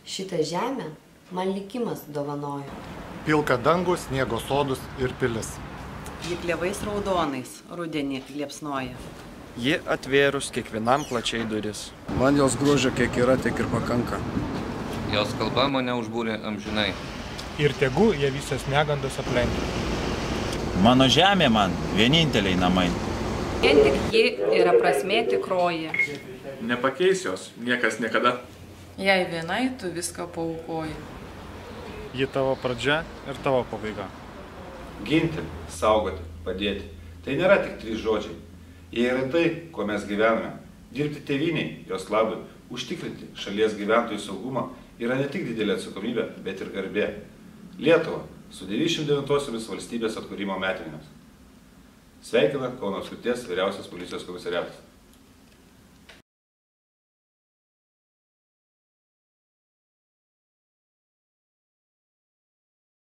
Šitą žemę man likimas dovanojo. Pilką dangų, sniego sodus ir pilis. Ji klevais raudonais rudenį liepsnoja. Ji atvėrus kiekvienam plačiai duris. Man jos grožio kiek yra, tiek ir pakanka. Jos kalba mane užbūrė amžinai. Ir tegu jie visas negandas aplenkia. Mano žemė man vieninteliai namai. Vien tik ji yra prasmė tikroji. Nepakeis jos niekas niekada. Jei vienai tu viską paaukoji. Ji tavo pradžia ir tavo pabaiga. Ginti, saugoti, padėti. Tai nėra tik 3 žodžiai. Jie yra tai, kuo mes gyvename. Dirbti tėvynei, jos labui, užtikrinti šalies gyventojų saugumą yra ne tik didelė atsakomybė, bet ir garbė. Lietuva su 99-osiomis valstybės atkūrimo metinėmis. Sveikina Kauno apskrities vyriausias policijos komisariatas.